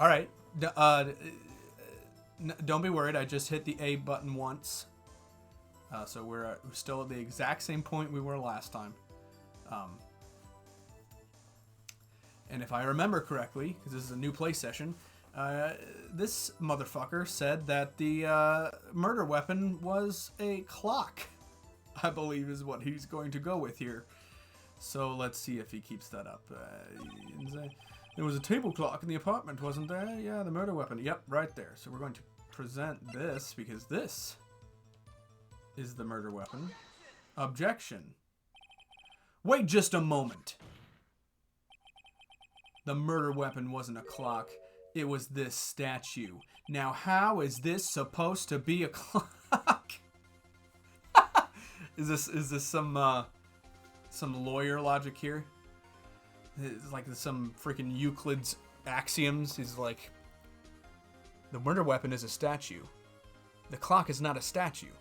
All right. Don't be worried. I just hit the A button once. So we're still at the exact same point we were last time. And if I remember correctly, because this is a new play session, this motherfucker said that the murder weapon was a clock, I believe is what he's going to go with here. So let's see if he keeps that up. There was a table clock in the apartment, wasn't there? Yeah, the murder weapon. Yep, right there. So we're going to present this because this is the murder weapon. Objection. Wait just a moment. The murder weapon wasn't a clock. It was this statue. Now, how is this supposed to be a clock? Is this some lawyer logic here? It's like some freaking Euclid's axioms. He's like, the murder weapon is a statue. The clock is not a statue.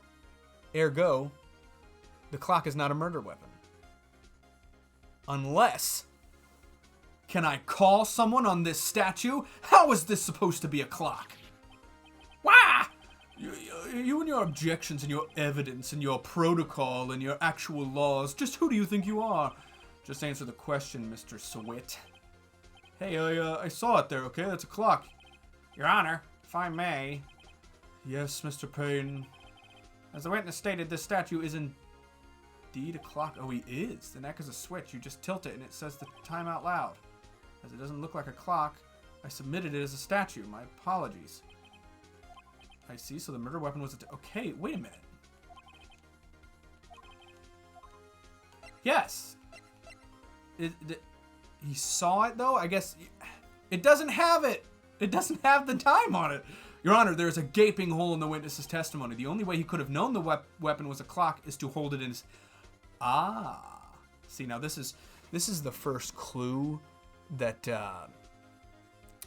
Ergo, the clock is not a murder weapon. Unless, can I call someone on this statue? How is this supposed to be a clock? Wah! You and your objections and your evidence and your protocol and your actual laws, just who do you think you are? Just answer the question, Mr. Swit. Hey, I saw it there, okay? That's a clock. Your Honor, if I may. Yes, Mr. Payne. As the witness stated, this statue is indeed a clock. Oh, he is. The neck is a switch. You just tilt it and it says the time out loud. As it doesn't look like a clock, I submitted it as a statue. My apologies. I see, so the murder weapon was okay, wait a minute. Yes. He saw it, though? I guess it doesn't have it. It doesn't have the time on it. Your Honor, there is a gaping hole in the witness's testimony. The only way he could have known the weapon was a clock is to hold it in his... Ah. See, now this is the first clue that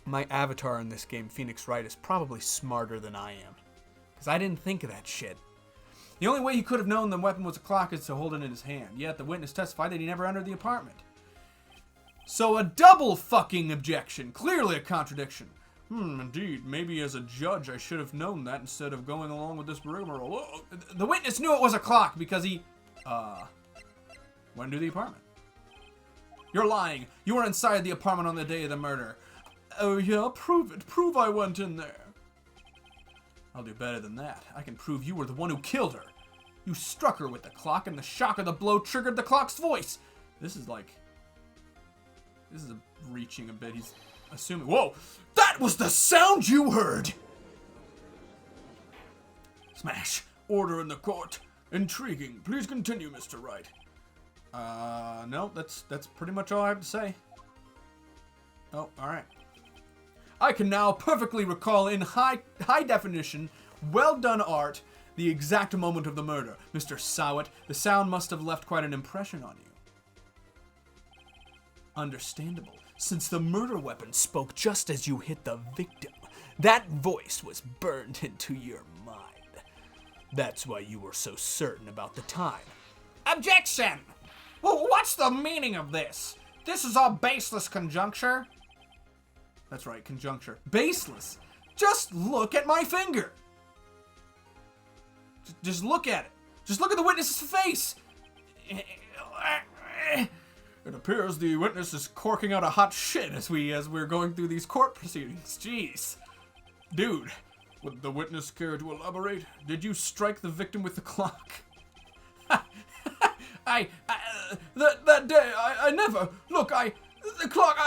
my avatar in this game, Phoenix Wright, is probably smarter than I am. Because I didn't think of that shit. The only way he could have known the weapon was a clock is to hold it in his hand. Yet the witness testified that he never entered the apartment. So a double fucking objection. Clearly a contradiction. Indeed. Maybe as a judge I should have known that instead of going along with this rigmarole. The witness knew it was a clock because he... went into the apartment. You're lying. You were inside the apartment on the day of the murder. Oh yeah, prove it. Prove I went in there. I'll do better than that. I can prove you were the one who killed her. You struck her with the clock and the shock of the blow triggered the clock's voice. This is reaching a bit. He's assuming... Whoa! That was the sound you heard! Smash. Order in the court. Intriguing. Please continue, Mr. Wright. No, that's pretty much all I have to say. Oh, alright. I can now perfectly recall in high definition, well done art, the exact moment of the murder. Mr. Sowett, the sound must have left quite an impression on you. Understandable, since the murder weapon spoke just as you hit the victim. That voice was burned into your mind. That's why you were so certain about the time. Objection! Well, what's the meaning of this? This is all baseless conjuncture. That's right, conjuncture. Baseless. Just look at my finger. Just look at it. Just look at the witness's face. It appears the witness is corking out a hot shit as we're going through these court proceedings. Jeez. Dude, would the witness care to elaborate? Did you strike the victim with the clock? That day, I never, look, the clock,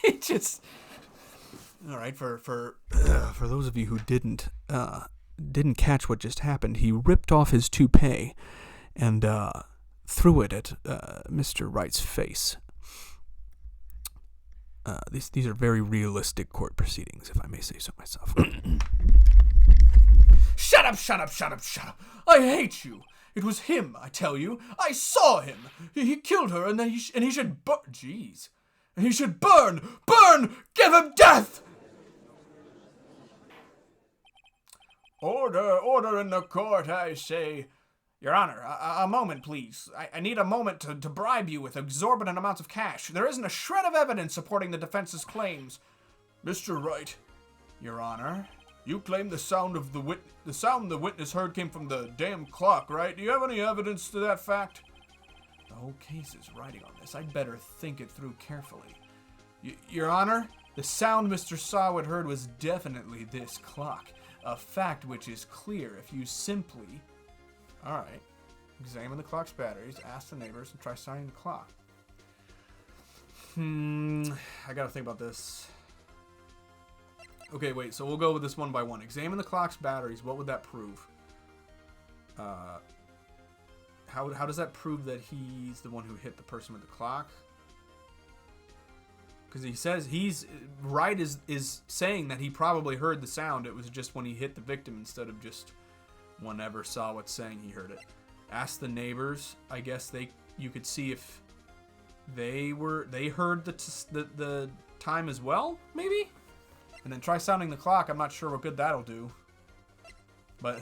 it just, all right, for those of you who didn't catch what just happened, he ripped off his toupee and threw it at Mr. Wright's face. These are very realistic court proceedings, if I may say so myself. Shut up, shut up, shut up, shut up. I hate you. It was him, I tell you. I saw him. He killed her, and he should burn. Jeez. And he should burn. Burn! Give him death! Order in the court, I say. Your Honor, a moment, please. I need a moment to bribe you with exorbitant amounts of cash. There isn't a shred of evidence supporting the defense's claims. Mr. Wright, Your Honor, you claim the sound the witness heard came from the damn clock, right? Do you have any evidence to that fact? The whole case is riding on this. I'd better think it through carefully. Your Honor, the sound Mr. Sawat heard was definitely this clock. A fact which is clear if you simply... Alright. Examine the clock's batteries, ask the neighbors, and try sounding the clock. I gotta think about this. Okay, wait, so we'll go with this one by one. Examine the clock's batteries. What would that prove? How does that prove that he's the one who hit the person with the clock? Because he says Wright is saying that he probably heard the sound. It was just when he hit the victim instead of just whenever saw what's saying he heard it. Ask the neighbors. I guess you could see if they heard the time as well, maybe. And then try sounding the clock. I'm not sure what good that'll do. But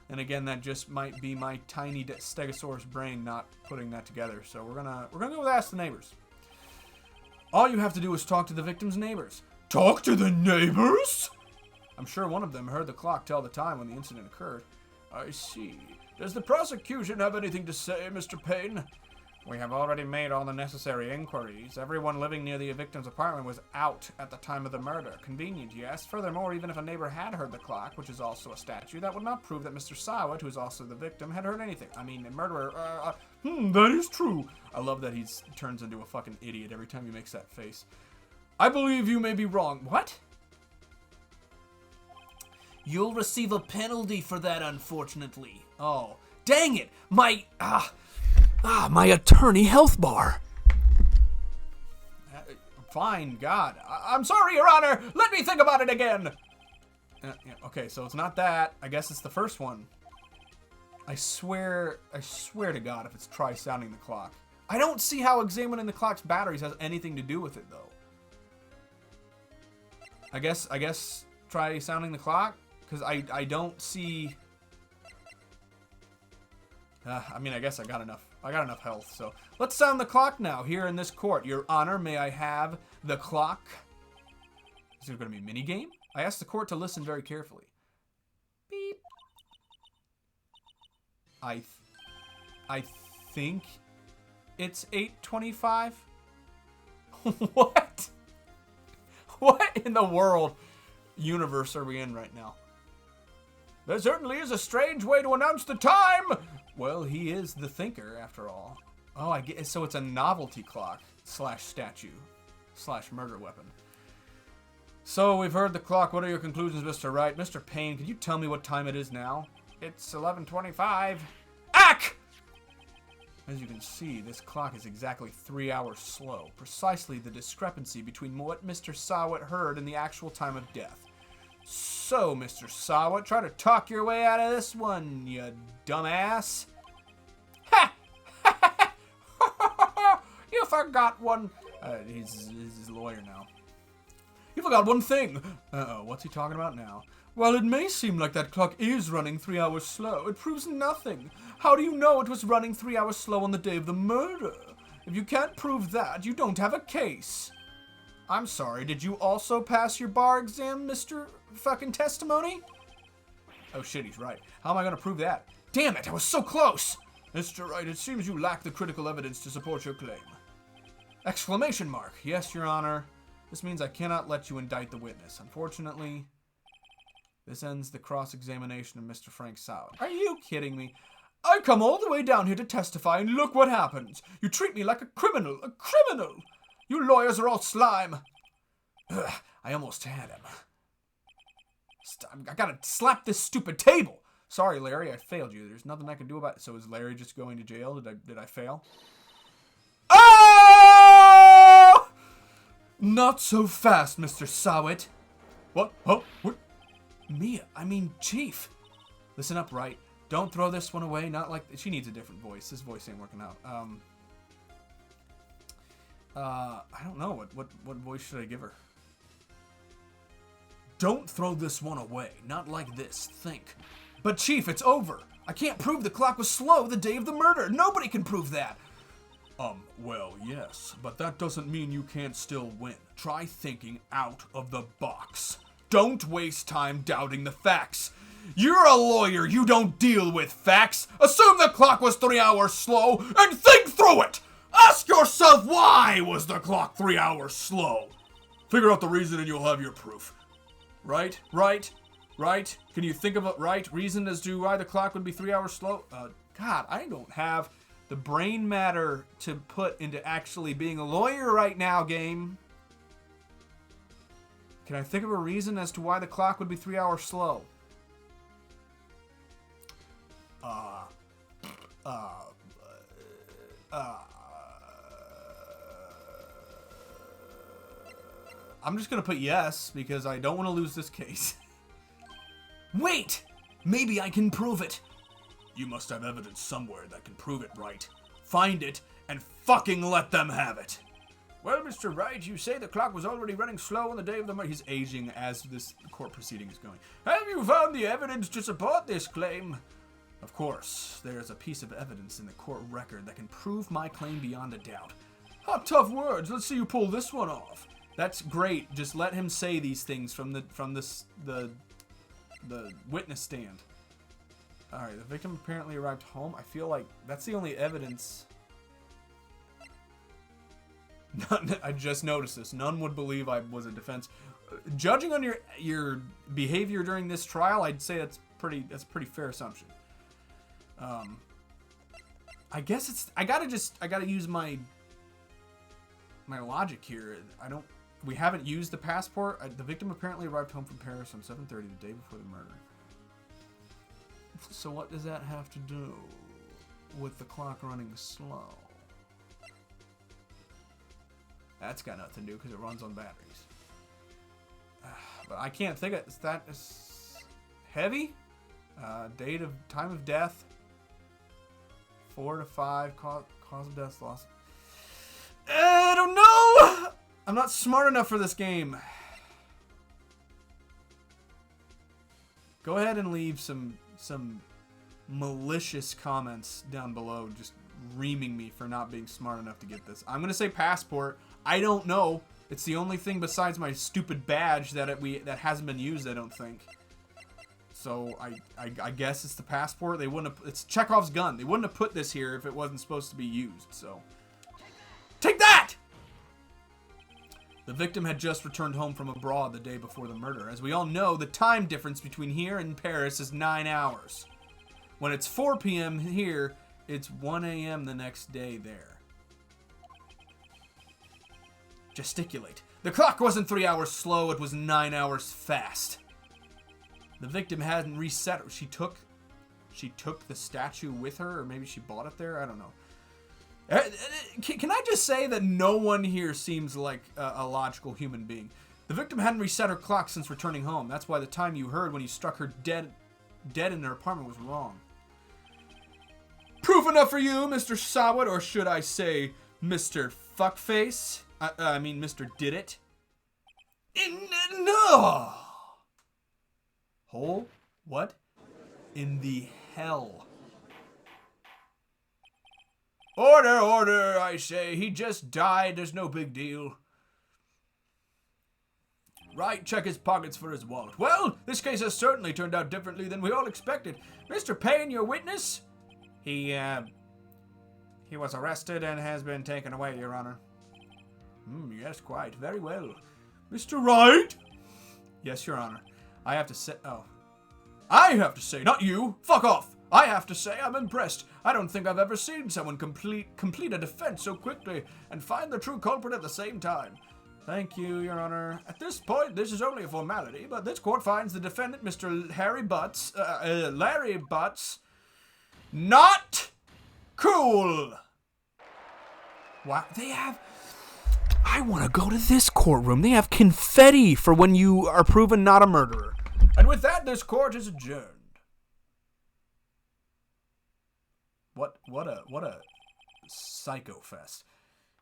and again, that just might be my tiny Stegosaurus brain not putting that together. So we're gonna go with ask the neighbors. All you have to do is talk to the victim's neighbors. Talk to the neighbors? I'm sure one of them heard the clock tell the time when the incident occurred. I see. Does the prosecution have anything to say, Mr. Payne? We have already made all the necessary inquiries. Everyone living near the victim's apartment was out at the time of the murder. Convenient, yes. Furthermore, even if a neighbor had heard the clock, which is also a statue, that would not prove that Mr. Sawat, who is also the victim, had heard anything. I mean, a murderer, that is true. I love that he turns into a fucking idiot every time he makes that face. I believe you may be wrong. What? You'll receive a penalty for that, unfortunately. Oh, dang it! My attorney health bar. Fine, God. I'm sorry, Your Honor. Let me think about it again. Yeah, okay, so it's not that. I guess it's the first one. I swear to God, if it's try sounding the clock. I don't see how examining the clock's batteries has anything to do with it, though. I guess try sounding the clock, because I don't see. I mean, I guess I got enough health, so let's sound the clock now here in this court. Your Honor, may I have the clock? Is there going to be a mini game? I asked the court to listen very carefully. Beep. I think it's 8:25. What? What in the world universe are we in right now? There certainly is a strange way to announce the time. Well, he is the thinker, after all. Oh, I get. So it's a novelty clock / statue / murder weapon. So we've heard the clock. What are your conclusions, Mr. Wright? Mr. Payne, can you tell me what time it is now? It's 11:25. Ack! As you can see, this clock is exactly 3 hours slow. Precisely the discrepancy between what Mr. Sawat heard and the actual time of death. So, Mr. Sawat, try to talk your way out of this one, you dumbass. Ha! You forgot one. He's his lawyer now. You forgot one thing. Uh-oh, what's he talking about now? While it may seem like that clock is running 3 hours slow, it proves nothing. How do you know it was running 3 hours slow on the day of the murder? If you can't prove that, you don't have a case. I'm sorry, did you also pass your bar exam, Mr. fucking Testimony? Oh shit, he's right. How am I gonna prove that? Damn it, I was so close! Mr. Wright, it seems you lack the critical evidence to support your claim. Exclamation mark. Yes, Your Honor. This means I cannot let you indict the witness. Unfortunately, this ends the cross-examination of Mr. Frank Sawat. Are you kidding me? I come all the way down here to testify, and look what happens. You treat me like a criminal. A criminal! You lawyers are all slime. Ugh, I almost had him. I gotta slap this stupid table. Sorry, Larry, I failed you. There's nothing I can do about it. So is Larry just going to jail? Did I fail? Oh! Not so fast, Mr. Sawat. What? Oh, what? Mia, I mean, Chief. Listen up, Wright. Don't throw this one away. Not like... She needs a different voice. This voice ain't working out. I don't know. What voice should I give her? Don't throw this one away. Not like this. Think. But Chief, it's over. I can't prove the clock was slow the day of the murder. Nobody can prove that. Well, yes, but that doesn't mean you can't still win. Try thinking out of the box. Don't waste time doubting the facts. You're a lawyer. You don't deal with facts. Assume the clock was 3 hours slow and think through it. Ask yourself, why was the clock 3 hours slow? Figure out the reason and you'll have your proof. Right? Can you think of a reason as to why the clock would be 3 hours slow? God, I don't have the brain matter to put into actually being a lawyer right now, game. Can I think of a reason as to why the clock would be 3 hours slow? I'm just gonna put yes, because I don't want to lose this case. Wait! Maybe I can prove it. You must have evidence somewhere that can prove it, Wright. Find it, and fucking let them have it. Well, Mr. Wright, you say the clock was already running slow on the day of the murder. He's aging as this court proceeding is going. Have you found the evidence to support this claim? Of course, there is a piece of evidence in the court record that can prove my claim beyond a doubt. Hot tough words. Let's see you pull this one off. That's great. Just let him say these things from the witness stand. All right, the victim apparently arrived home. I feel like that's the only evidence. I just noticed this. None would believe I was a defense. Judging on your behavior during this trial, I'd say that's a pretty fair assumption. I guess I gotta use my logic here. We haven't used the passport. The victim apparently arrived home from Paris on 7:30 the day before the murder. So what does that have to do with the clock running slow? That's got nothing to do because it runs on batteries. But I can't think of that. Is heavy. Time of death. 4 to 5. Cause of death loss. I don't know. I'm not smart enough for this game. Go ahead and leave some malicious comments down below, just reaming me for not being smart enough to get this. I'm gonna say passport. I don't know. It's the only thing besides my stupid badge that hasn't been used, I don't think. So I guess it's the passport. They wouldn't have. It's Chekhov's gun. They wouldn't have put this here if it wasn't supposed to be used. So take that. The victim had just returned home from abroad the day before the murder. As we all know, the time difference between here and Paris is 9 hours. When it's 4 p.m. here, it's 1 a.m. the next day there. Gesticulate. The clock wasn't 3 hours slow, it was 9 hours fast. The victim hadn't reset her. She took the statue with her, or maybe she bought it there? I don't know. Can I just say that no one here seems like a logical human being? The victim hadn't reset her clock since returning home. That's why the time you heard when you struck her dead in her apartment was wrong. Proof enough for you, Mr. Sawat, or should I say, Mr. Fuckface? I mean, Mr. Did It? No! Hole? What? In the hell? Order, I say. He just died. There's no big deal. Right, check his pockets for his wallet. Well, this case has certainly turned out differently than we all expected. Mr. Payne, your witness? He was arrested and has been taken away, Your Honor. Yes, quite. Very well. Mr. Wright? Yes, Your Honor. I have to say... Oh. I have to say, not you. Fuck off. I have to say I'm impressed. I don't think I've ever seen someone complete a defense so quickly and find the true culprit at the same time. Thank you, Your Honor. At this point, this is only a formality, but this court finds the defendant, Mr. Larry Butts, not cool. Wow, they have... I want to go to this courtroom. They have confetti for when you are proven not a murderer. And with that, this court is adjourned. What a psycho fest.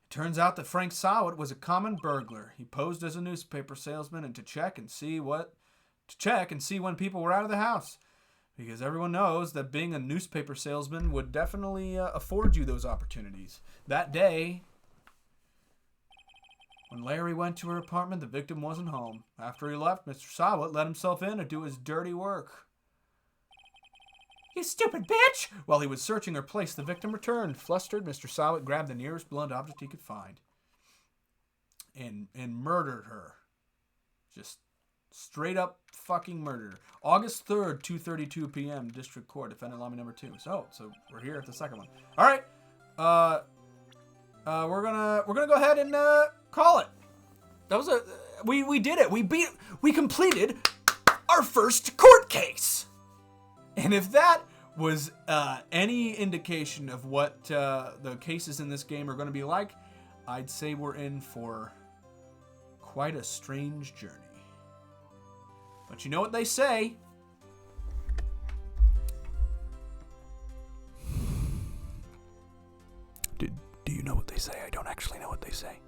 It turns out that Frank Sawat was a common burglar. He posed as a newspaper salesman and to check and see what to check and see when people were out of the house, because everyone knows that being a newspaper salesman would definitely afford you those opportunities. That day, when Larry went to her apartment, the victim wasn't home. After he left, Mr. Sawat let himself in to do his dirty work. "You stupid bitch!" While he was searching her place, the victim returned. Flustered, Mr. Sawat grabbed the nearest blunt object he could find and murdered her. Just straight up fucking murdered her. August 3rd, 2:32 p.m. District Court, defendant Lamy number 2. So we're here at the second one. All right. We're gonna go ahead and call it. That was we did it. We completed our first court case. And if that was any indication of what the cases in this game are going to be like, I'd say we're in for quite a strange journey. But you know what they say. Do you know what they say? I don't actually know what they say.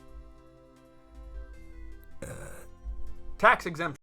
Tax exemption.